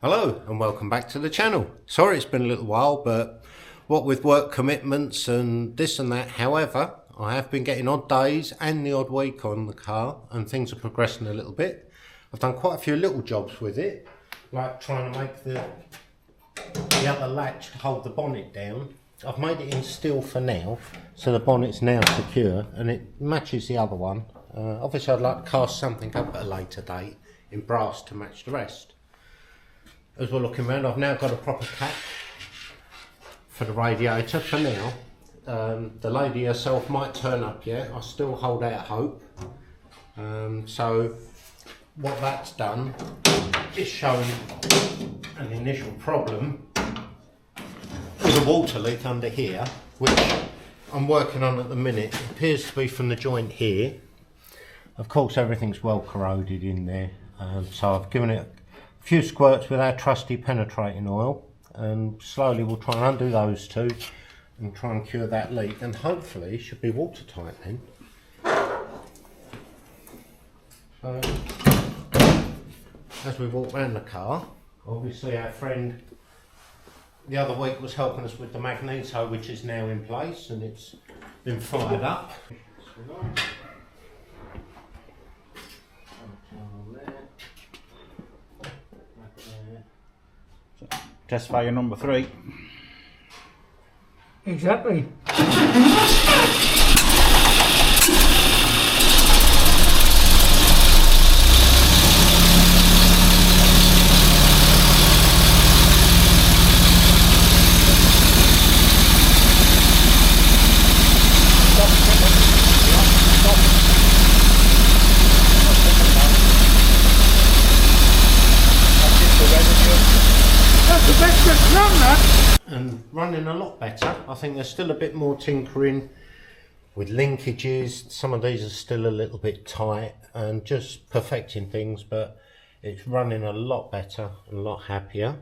Hello and welcome back to the channel. Sorry it's been a little while, but what with work commitments and this and that, however, I have been getting odd days and the odd week on the car and things are progressing a little bit. I've done quite a few little jobs with it, like trying to make the other latch to hold the bonnet down. I've made it in steel for now, so the bonnet's now secure and it matches the other one. Obviously I'd like to cast something up at a later date in brass to match the rest. As we're looking around, I've now got a proper cap for the radiator for now. The lady herself might turn up yet. I still hold out hope. So what that's done is shown an initial problem with a water leak under here, which I'm working on at the minute. It appears to be from the joint here. Of course everything's well corroded in there, so I've given it a few squirts with our trusty penetrating oil, and slowly we'll try and undo those two and try and cure that leak, and hopefully it should be watertight then. As we walk around the car, obviously our friend the other week was helping us with the magneto, which is now in place and it's been fired up. Testify your number 3. Exactly. And running a lot better. I think there's still a bit more tinkering with linkages. Some of these are still a little bit tight and just perfecting things, but it's running a lot better and a lot happier.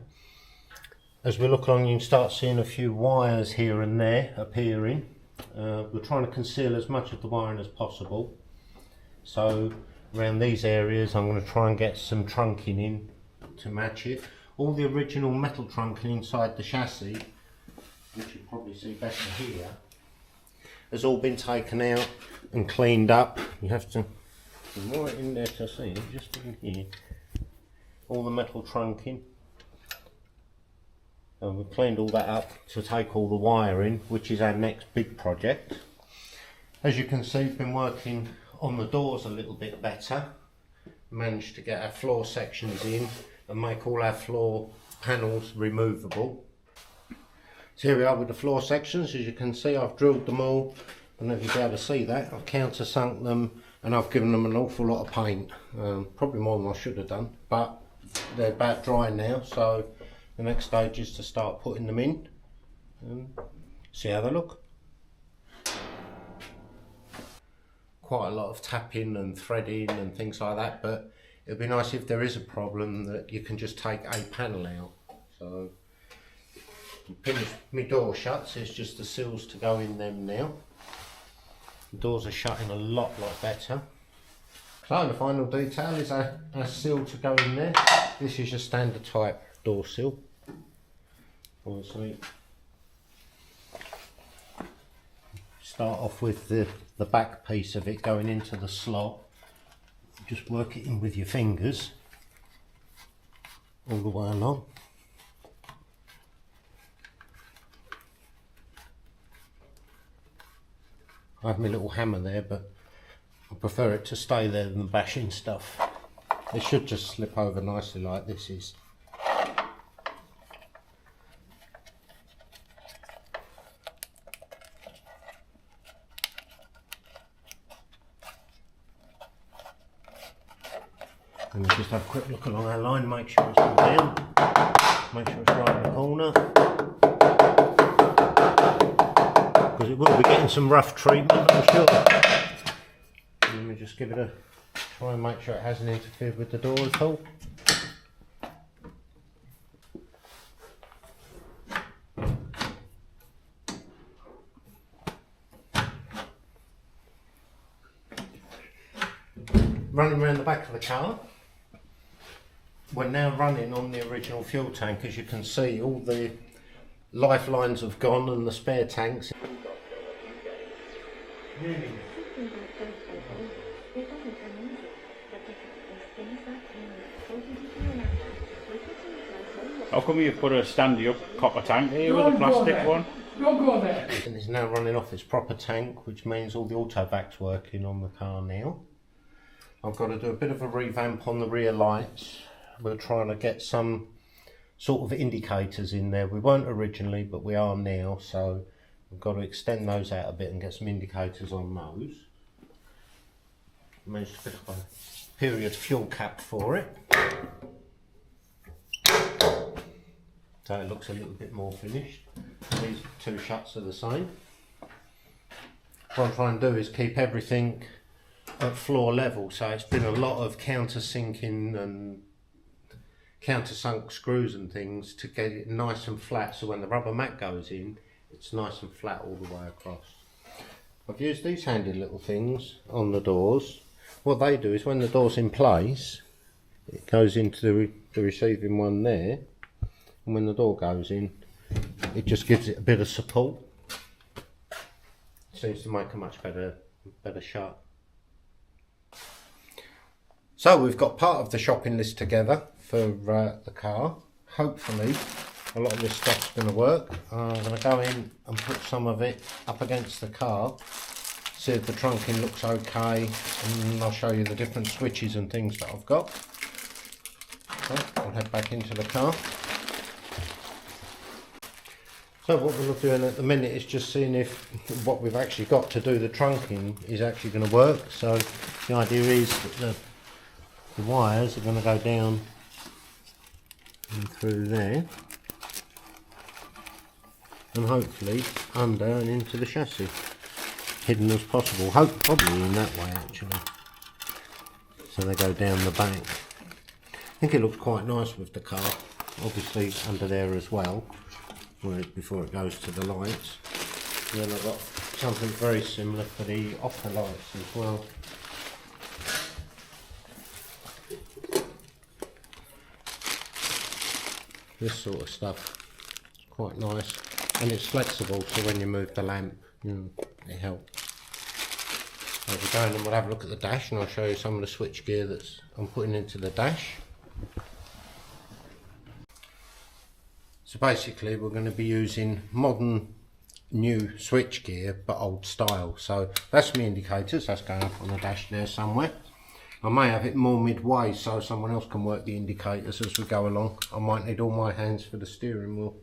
As we look along, you can start seeing a few wires here and there appearing. We're trying to conceal as much of the wiring as possible. So around these areas I'm going to try and get some trunking in to match it. All the original metal trunking inside the chassis, which you probably see better here, has all been taken out and cleaned up. You have to be more in there to see it, just in here. All the metal trunking. And we've cleaned all that up to take all the wiring, which is our next big project. As you can see, we've been working on the doors a little bit better. Managed to get our floor sections in and make all our floor panels removable. So here we are with the floor sections. As you can see, I've drilled them all. I don't know if you'll be able to see that. I've countersunk them and I've given them an awful lot of paint. Probably more than I should have done, but they're about dry now, so the next stage is to start putting them in and see how they look. Quite a lot of tapping and threading and things like that, but it'd be nice if there is a problem that you can just take a panel out. So pinch my door shuts, it's just the seals to go in them now. The doors are shutting a lot better. So the final detail is our seal to go in there. This is your standard type door seal. Obviously start off with the back piece of it going into the slot. Just work it in with your fingers all the way along. I have my little hammer there, but I prefer it to stay there than bashing stuff. It should just slip over nicely like this is. And we'll just have a quick look along our line, make sure it's all down, make sure it's right in the corner, because it will be getting some rough treatment, I'm sure. Let me just give it a try and make sure it hasn't interfered with the door at all. Running around the back of the car, we're now running on the original fuel tank. As you can see, all the lifelines have gone and the spare tanks. How come you've put a standy up copper tank here with a plastic one? Don't go there. And it's now running off its proper tank, which means all the auto-vac's working on the car now. I've got to do a bit of a revamp on the rear lights. We're trying to get some sort of indicators in there. We weren't originally, but we are now, so we've got to extend those out a bit and get some indicators on those. Managed to pick up a period fuel cap for it, so it looks a little bit more finished. These two shuts are the same. What I'm trying to do is keep everything at floor level, so it's been a lot of countersinking and countersunk screws and things to get it nice and flat, so when the rubber mat goes in, it's nice and flat all the way across. I've used these handy little things on the doors. What they do is when the door's in place, it goes into the receiving one there, and when the door goes in, it just gives it a bit of support. Seems to make a much better shut. So we've got part of the shopping list together for the car. Hopefully a lot of this stuff's going to work. I'm going to go in and put some of it up against the car, see if the trunking looks okay, and I'll show you the different switches and things that I've got. So I'll head back into the car. So what we're doing at the minute is just seeing if what we've actually got to do the trunking is actually going to work. So the idea is that the wires are going to go down and through there, and hopefully under and into the chassis, hidden as possible. Probably in that way actually. So they go down the back. I think it looks quite nice with the car. Obviously under there as well, before it goes to the lights. And then I've got something very similar for the opera lights as well. This sort of stuff, quite nice, and it's flexible, so when you move the lamp, it helps. So we'll go in and we'll have a look at the dash, and I'll show you some of the switchgear that I'm putting into the dash. So basically we're going to be using modern new switchgear but old style. So that's my indicators, that's going up on the dash there somewhere. I may have it more midway so someone else can work the indicators as we go along. I might need all my hands for the steering wheel.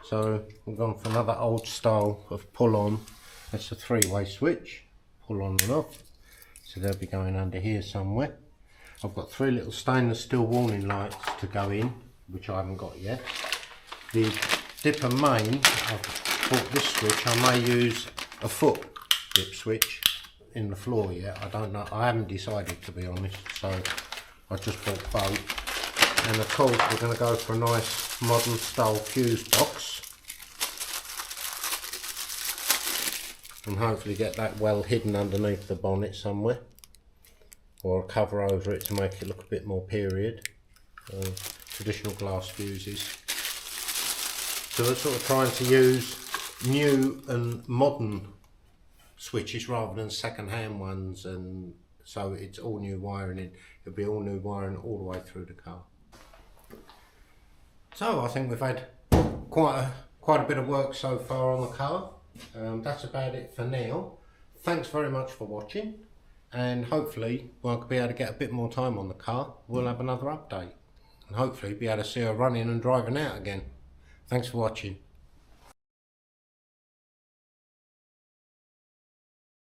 So we're going for another old style of pull on. That's a three-way switch, pull on and off. So they'll be going under here somewhere. I've got three little stainless steel warning lights to go in, which I haven't got yet. The dipper main, I've bought this switch. I may use a foot dip switch in the floor yet. I don't know. I haven't decided, to be honest. So I just bought both. And of course we're going to go for a nice modern style fuse box. And hopefully get that well hidden underneath the bonnet somewhere. Or a cover over it to make it look a bit more period. Traditional glass fuses. So we're sort of trying to use new and modern switches rather than second-hand ones, and so it's all new wiring in. It'll be all new wiring all the way through the car. So I think we've had quite a bit of work so far on the car. That's about it for now. Thanks very much for watching, and hopefully we'll be able to get a bit more time on the car. We'll have another update and hopefully be able to see her running and driving out again. Thanks for watching.